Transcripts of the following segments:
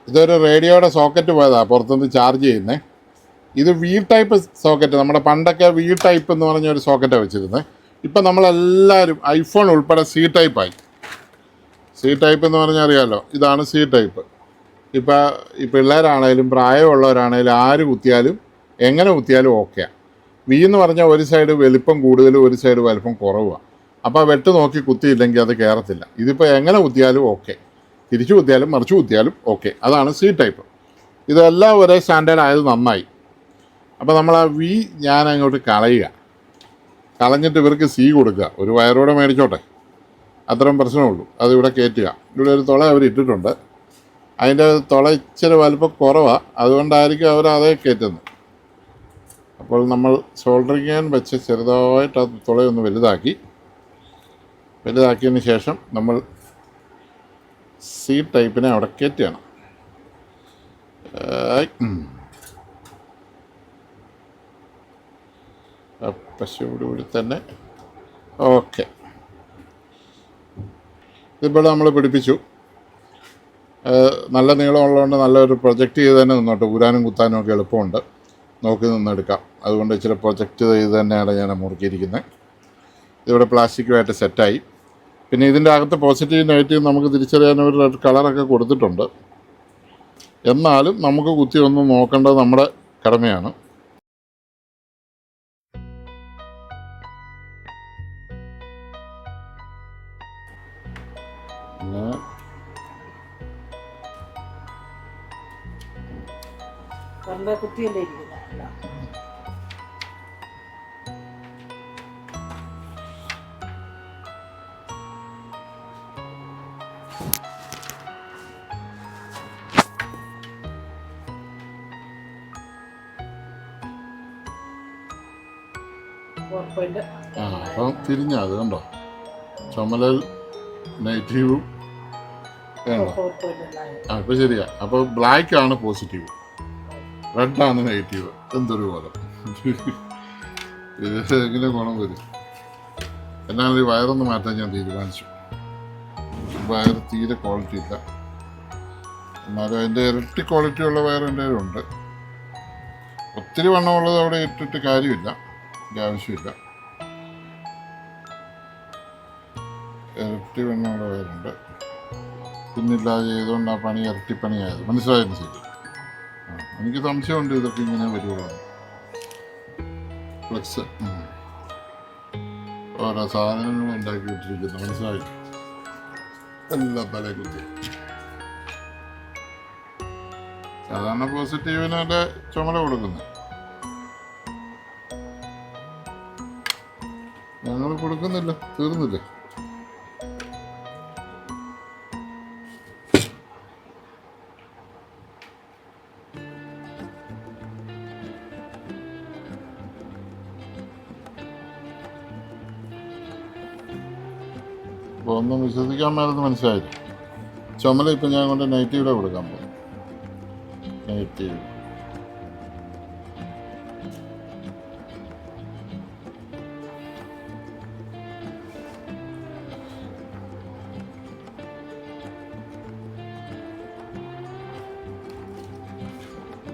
ഇതൊരു റേഡിയോയുടെ സോക്കറ്റ് പോയതാണ് പുറത്തുനിന്ന് ചാർജ് ചെയ്യുന്നത്. ഇത് വി ടൈപ്പ് സോക്കറ്റ്, നമ്മുടെ പണ്ടൊക്കെ വി ടൈപ്പ് എന്ന് പറഞ്ഞൊരു സോക്കറ്റാണ് വെച്ചിരുന്നത്. ഇപ്പം നമ്മളെല്ലാവരും ഐഫോൺ ഉൾപ്പെടെ സി ടൈപ്പായി. സി ടൈപ്പ് എന്ന് പറഞ്ഞാൽ അറിയാമല്ലോ, ഇതാണ് സി ടൈപ്പ്. ഇപ്പം ഈ പിള്ളേരാണേലും പ്രായമുള്ളവരാണേലും ആര് കുത്തിയാലും എങ്ങനെ കുത്തിയാലും ഓക്കെയാണ്. വി എന്ന് പറഞ്ഞാൽ ഒരു സൈഡ് വലിപ്പം കൂടുതലും ഒരു സൈഡ് വലിപ്പം കുറവുമാണ്. അപ്പോൾ വെട്ട് നോക്കി കുത്തിയില്ലെങ്കിൽ അത് കയറത്തില്ല. ഇതിപ്പോൾ എങ്ങനെ കുത്തിയാലും ഓക്കെ, തിരിച്ചു കുത്തിയാലും മറിച്ച് കുത്തിയാലും ഓക്കെ. അതാണ് സി ടൈപ്പ്. ഇതെല്ലാം ഒരേ സ്റ്റാൻഡേർഡ് ആയത് നന്നായി. അപ്പോൾ നമ്മൾ ആ വി ഞാൻ അങ്ങോട്ട് കളഞ്ഞിട്ട് ഇവർക്ക് സി കൊടുക്കുക. ഒരു വയറോടെ മേടിച്ചോട്ടെ, അത്രയും പ്രശ്നമുള്ളൂ. അതിവിടെ കയറ്റുക. ഇവിടെ ഒരു തുള അവർ ഇട്ടിട്ടുണ്ട്. അതിൻ്റെ തുള ഇച്ചിരി വലുപ്പം കുറവാണ്, അതുകൊണ്ടായിരിക്കും അവർ അതേ കയറ്റുന്നത്. അപ്പോൾ നമ്മൾ സോൾഡറിങ് ചെയ്യാൻ വെച്ച് ചെറുതായിട്ട് ആ തുളയൊന്ന് വലുതാക്കിയതിന് ശേഷം നമ്മൾ സി ടൈപ്പിനെ അവിടെ കയറ്റുകയാണ്. പശുവിടെ തന്നെ ഓക്കെ. ഇതിപ്പോൾ നമ്മൾ പിടിപ്പിച്ചു. നല്ല നീളമുള്ളതുകൊണ്ട് നല്ലൊരു പ്രൊജക്റ്റ് ചെയ്ത് തന്നെ നിന്നോട്ട്, ഊരാനും കുത്താനും ഒക്കെ എളുപ്പമുണ്ട്, നോക്കി നിന്നെടുക്കാം. അതുകൊണ്ട് ഇച്ചിരി പ്രൊജക്റ്റ് ചെയ്ത് തന്നെയാണ് ഞാൻ മുറുക്കിയിരിക്കുന്നത്. ഇതിവിടെ പ്ലാസ്റ്റിക്കുമായിട്ട് സെറ്റായി. പിന്നെ ഇതിൻ്റെ അകത്ത് പോസിറ്റീവ് നെഗറ്റീവ് നമുക്ക് തിരിച്ചറിയാൻ ഒരു റെഡ് കളറൊക്കെ കൊടുത്തിട്ടുണ്ട്. എന്നാലും നമുക്ക് കുത്തി ഒന്ന് നോക്കേണ്ടത് നമ്മുടെ കടമയാണ്. കുത്തിയല്ലേ ഇരിക്കുന്നത്. അപ്പം തിരിഞ്ഞ അത് കണ്ടോ, ചുമലൽ നെഗറ്റീവും ഇപ്പം ശരിയാ. അപ്പോൾ ബ്ലാക്ക് ആണ് പോസിറ്റീവ്, റെഡാണ് നെഗറ്റീവ്. എന്തൊരു കോലം! ഇത് എങ്ങനെ ഗുണം വരും? എന്നാലും ഈ വയറൊന്ന് മാറ്റാൻ ഞാൻ തീരുമാനിച്ചു. വയർ തീരെ ക്വാളിറ്റി ഇല്ല, എന്നാലും അതിൻ്റെ ഇരട്ടി ക്വാളിറ്റി ഉള്ള വയർ എൻ്റെ കയ്യിലുണ്ട്. ഒത്തിരി വണ്ണമുള്ളത് അവിടെ ഇട്ടിട്ട് കാര്യമില്ല, എൻ്റെ ആവശ്യമില്ല. ഇരട്ടി വണ്ണമുള്ള വയറുണ്ട്. പിന്നില്ലാതെ ചെയ്തുകൊണ്ട് ആ പണി ഇരട്ടിപ്പണിയായത് മനസ്സിലായിരുന്നു. ശരി, എനിക്ക് സംശയമുണ്ട് ഇതൊക്കെ ഇങ്ങനെ വരുള്ളൂ. ഫ്ലെക്സ് ഓരോ സാധനങ്ങൾ ഉണ്ടാക്കി വിട്ടിരിക്കുന്നു, മനസ്സിലായി. എല്ലാം തലേ കുത്തി. സാധാരണ പോസിറ്റീവിനല്ലേ ചുമല കൊടുക്കുന്നത്, ഞങ്ങൾ കൊടുക്കുന്നില്ല. തീർന്നില്ലേ? അപ്പോൾ ഒന്നും വിശ്വസിക്കാൻ മേലെന്ന് മനസ്സിലായില്ല. ചുമല ഇപ്പം ഞാൻ കൊണ്ട് നെഗറ്റീവിടെ കൊടുക്കാൻ പോകും. നെഗറ്റീവ്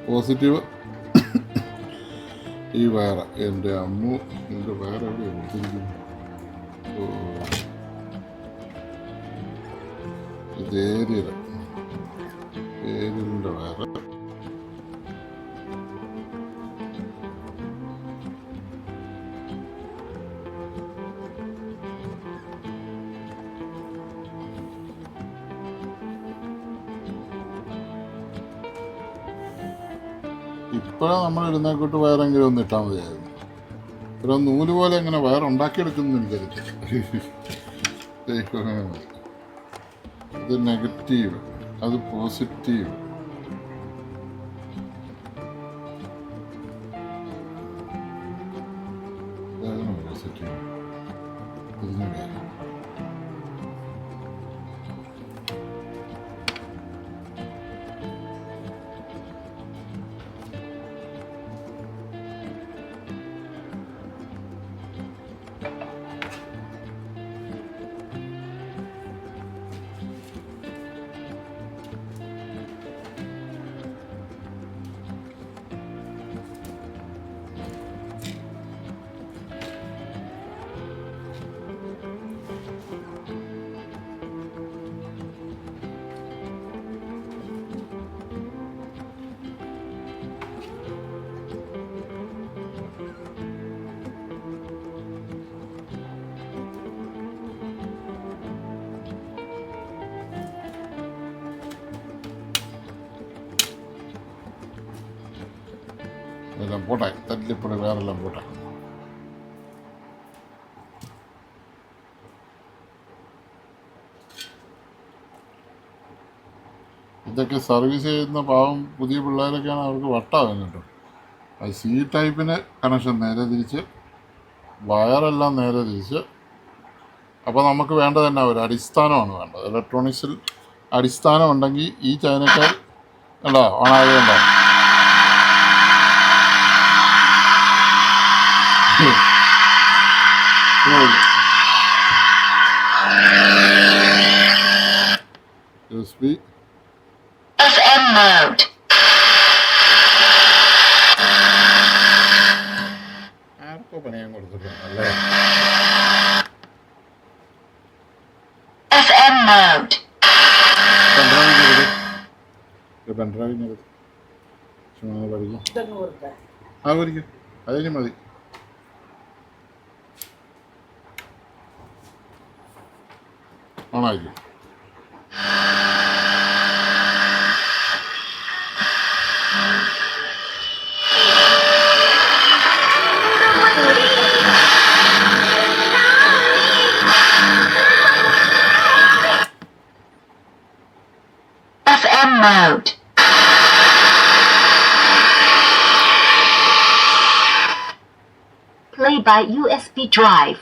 പോസിറ്റീവ് ഈ വയറ. എൻ്റെ അമ്മു, എൻ്റെ വയർ എവിടെയാണ് കൊടുത്തിരിക്കുന്നത്? ഇത് ഏരിയലിൻ്റെ വയറ്. ഇപ്പോഴാണ് നമ്മൾ ഇരുന്നേക്കൂട്ട് വയറെങ്കിലും ഒന്ന് ഇട്ടാൽ മതിയായിരുന്നു. ഒരു നൂല് പോലെ എങ്ങനെ വയറുണ്ടാക്കിയെടുക്കുന്നു എനിക്കറിയില്ല. ഇത് നെഗറ്റീവ്, അത് പോസിറ്റീവ്. പോസിറ്റീവ് ഇതിന് വേണം. ഇതെല്ലാം പോട്ടെ, തല്ലിപ്പൊടി വേറെല്ലാം പോട്ടെ. ഇതൊക്കെ സർവീസ് ചെയ്യുന്ന പാവം പുതിയ പിള്ളേരൊക്കെയാണ്, അവർക്ക് വട്ടാകും കേട്ടോ. അത് സി ടൈപ്പിന് കണക്ഷൻ നേരെ തിരിച്ച്, വയറെല്ലാം നേരെ തിരിച്ച്. അപ്പോൾ നമുക്ക് വേണ്ടത് തന്നെ ഒരു അടിസ്ഥാനമാണ് വേണ്ടത്. ഇലക്ട്രോണിക്സിൽ അടിസ്ഥാനം ഉണ്ടെങ്കിൽ ഈ ചൈനക്കാർ അല്ല ഓണായതുകൊണ്ടാണ്. USB FM mode. ആർക്കോ പണിയാൻ കൊടുത്തിട്ടുണ്ടല്ലേ. FM mode. പെൺഡ്രൈവ് പഠിക്കും. ആ പഠിക്കും, അതിന് മതി. ഓണായിരിക്കും. FM mode. Play by USB drive.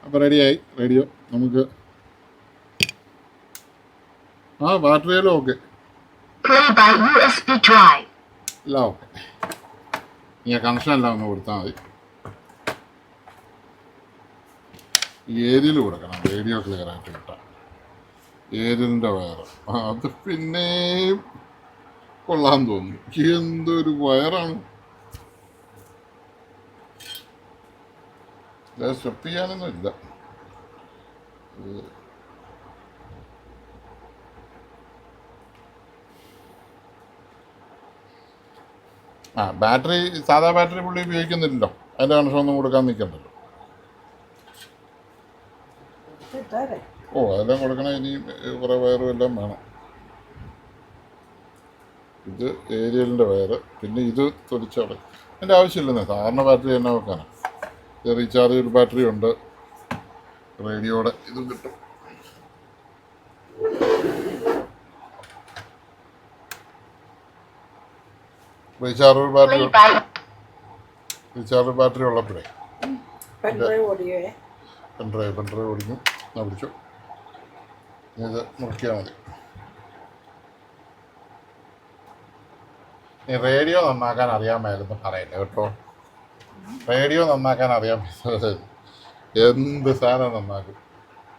അപ്പോൾ റെഡിയായി റേഡിയോ. നമുക്ക് ബാറ്ററിയിലും ഓക്കെ എല്ലാം ഓക്കെ. ഈ കണക്ഷൻ എല്ലാം ഒന്ന് കൊടുത്താൽ മതി. ഏരിയൽ കൊടുക്കണം, റേഡിയോ ക്ലിയറായിട്ട് കിട്ടാം. ഏരിയലിൻ്റെ വയറ് അത് പിന്നെയും കൊള്ളാൻ തോന്നുന്നു. എന്തൊരു വയറാണ്. സ്റ്റെപ്പ് ചെയ്യാനൊന്നും ഇല്ല. ബാറ്ററി സാധാ ബാറ്ററി പുള്ളി ഉപയോഗിക്കുന്നില്ലല്ലോ, അതിൻ്റെ കണക്ഷൻ ഒന്നും കൊടുക്കാൻ നിൽക്കണ്ടല്ലോ. അതെല്ലാം കൊടുക്കണം. ഇനിയും കുറേ വയറും എല്ലാം വേണം. ഇത് ഏരിയലിൻ്റെ വയറ്, പിന്നെ ഇത് തൊലിച്ചവിടെ. അതിൻ്റെ ആവശ്യമില്ലെന്നേ, സാധാരണ ബാറ്ററി തന്നെ വെക്കാനാണ്. റീചാർജ് ബാറ്ററി ഉണ്ട്, റേഡിയോയുടെ ഇതും കിട്ടും. റീചാർജ് ബാറ്ററി ഉള്ളപ്പോഴേ പെൺഡ്രൈവ് ഓടിക്കും. ഞാൻ പിടിച്ചു, ഇത് നോക്കിയാൽ മതി. നീ റേഡിയോ നന്നാക്കാൻ അറിയാമായിരുന്നു പറയില്ല കേട്ടോ. റേഡിയോ നന്നാക്കാൻ അറിയാൻ എന്ത് സാധനം നന്നാക്കും.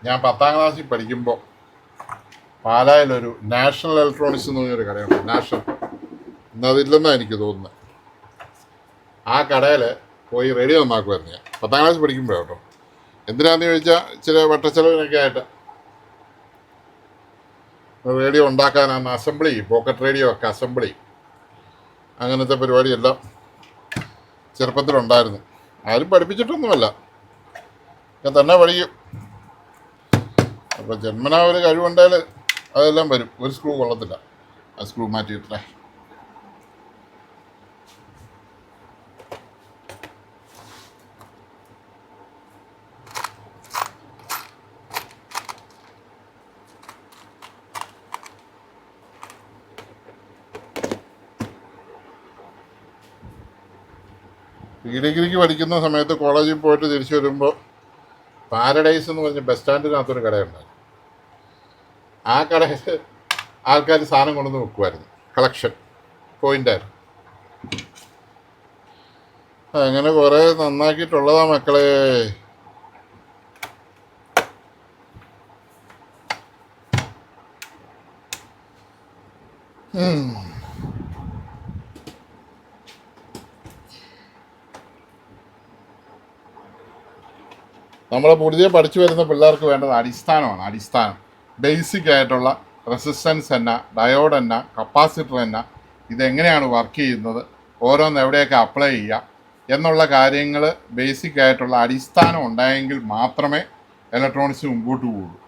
ഞാൻ 10ാം ക്ലാസ്സിൽ പഠിക്കുമ്പോൾ പാലായിലൊരു നാഷണൽ ഇലക്ട്രോണിക്സ് എന്ന് പറഞ്ഞൊരു കടയുണ്ട്. നാഷണൽ ഇന്നതില്ലെന്നാണ് എനിക്ക് തോന്നുന്നത്. ആ കടയിൽ പോയി റേഡിയോ നന്നാക്കുമായിരുന്നു ഞാൻ 10ാം ക്ലാസ്സിൽ പഠിക്കുമ്പോൾ കേട്ടോ. എന്തിനാണെന്ന് ചോദിച്ചാൽ ചില വട്ടച്ചെലവിനൊക്കെ ആയിട്ട് റേഡിയോ ഉണ്ടാക്കാനാണ്. അസംബ്ലി, പോക്കറ്റ് റേഡിയോ ഒക്കെ അസംബ്ലി, അങ്ങനത്തെ പരിപാടിയെല്ലാം ചെറുപ്പത്തിലുണ്ടായിരുന്നു. ആരും പഠിപ്പിച്ചിട്ടൊന്നുമല്ല, ഞാൻ തന്നെ പഠിക്കും. അപ്പോൾ ജന്മനാ ഒരു കഴിവുണ്ടായാൽ അതെല്ലാം വരും. ഒരു സ്ക്രൂ കൊള്ളത്തില്ല, ആ സ്ക്രൂ മാറ്റിയിട്ടേ. ഡിഗ്രിക്ക് പഠിക്കുന്ന സമയത്ത് കോളേജിൽ പോയിട്ട് തിരിച്ചു വരുമ്പോൾ പാരഡൈസ് എന്ന് പറഞ്ഞ ബസ് സ്റ്റാൻഡിനകത്തൊരു കടയുണ്ടായിരുന്നു. ആ കടയിൽ ആൾക്കാർ സാധനം കൊണ്ടുവന്ന് വെക്കുമായിരുന്നു. കളക്ഷൻ പോയിൻ്റായിരുന്നു. അങ്ങനെ കുറേ നന്നാക്കിയിട്ടുള്ളതാ മക്കളെ. നമ്മൾ പുതിയ പഠിച്ചു വരുന്ന പിള്ളേർക്ക് വേണ്ടത് അടിസ്ഥാനമാണ്. അടിസ്ഥാനം ബേസിക് ആയിട്ടുള്ള റെസിസ്റ്റൻസ് എന്നാ, ഡയോഡ് എന്നാ, കപ്പാസിറ്റർ എന്നാ, ഇതെങ്ങനെയാണ് വർക്ക് ചെയ്യുന്നത്, ഓരോന്ന് എവിടെയൊക്കെ അപ്ലൈ ചെയ്യുക എന്നുള്ള കാര്യങ്ങൾ ബേസിക് ആയിട്ടുള്ള അടിസ്ഥാനം ഉണ്ടായെങ്കിൽ മാത്രമേ ഇലക്ട്രോണിക്സ് മുമ്പോട്ട് പോകുള്ളൂ.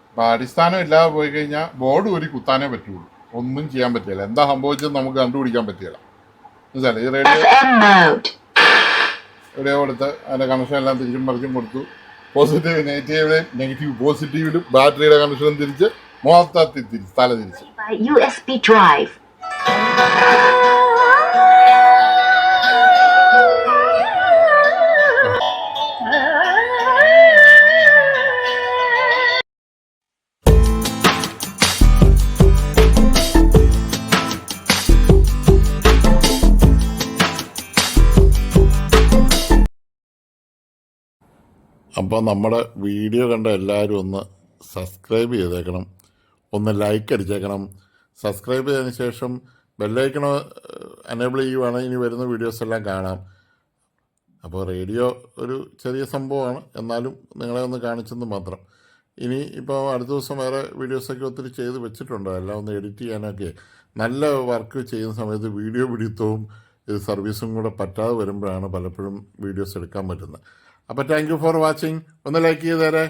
അപ്പോൾ അടിസ്ഥാനം ഇല്ലാതെ പോയി കഴിഞ്ഞാൽ ബോർഡ് ഒരു കുത്താനേ പറ്റുള്ളൂ, ഒന്നും ചെയ്യാൻ പറ്റില്ല. എന്താ സംഭവിച്ചത് നമുക്ക് കണ്ടുപിടിക്കാൻ പറ്റില്ല. മനസ്സിലായി? ഈ റേഡിയോ കൊടുത്ത് അതിൻ്റെ കണക്ഷൻ എല്ലാം തിരിച്ചും മറിച്ചും കൊടുത്തു. പോസിറ്റീവ് നെഗറ്റീവിലും നെഗറ്റീവ് പോസിറ്റീവിലും ബാറ്ററിയുടെ കണക്ഷനും തിരിച്ച് മൊത്തത്തിൽ തിരിച്ച് തല തിരിച്ച്. USB drive. അപ്പോൾ നമ്മുടെ വീഡിയോ കണ്ട എല്ലാവരും ഒന്ന് സബ്സ്ക്രൈബ് ചെയ്തേക്കണം, ഒന്ന് ലൈക്ക് അടിച്ചേക്കണം. സബ്സ്ക്രൈബ് ചെയ്തതിന് ശേഷം ബെല്ലൈക്കൺ എനേബിൾ ചെയ്യുവാണെങ്കിൽ ഇനി വരുന്ന വീഡിയോസ് എല്ലാം കാണാം. അപ്പോൾ റേഡിയോ ഒരു ചെറിയ സംഭവമാണ്, എന്നാലും നിങ്ങളെ ഒന്ന് കാണിച്ചെന്ന് മാത്രം. ഇനി ഇപ്പോൾ അടുത്ത ദിവസം വേറെ വീഡിയോസൊക്കെ ഒത്തിരി ചെയ്ത് വെച്ചിട്ടുണ്ട്. എല്ലാം ഒന്ന് എഡിറ്റ് ചെയ്യാനൊക്കെ നല്ല വർക്ക് ചെയ്യുന്ന സമയത്ത് വീഡിയോ പിടിത്തവും ഇത് സർവീസും കൂടെ പറ്റാതെ വരുമ്പോഴാണ് പലപ്പോഴും വീഡിയോസ് എടുക്കാൻ പറ്റുന്നത്. അപ്പോൾ താങ്ക് യു ഫോർ വാച്ചിങ്. ഒന്ന് ലൈക്ക് ചെയ്തേരെ.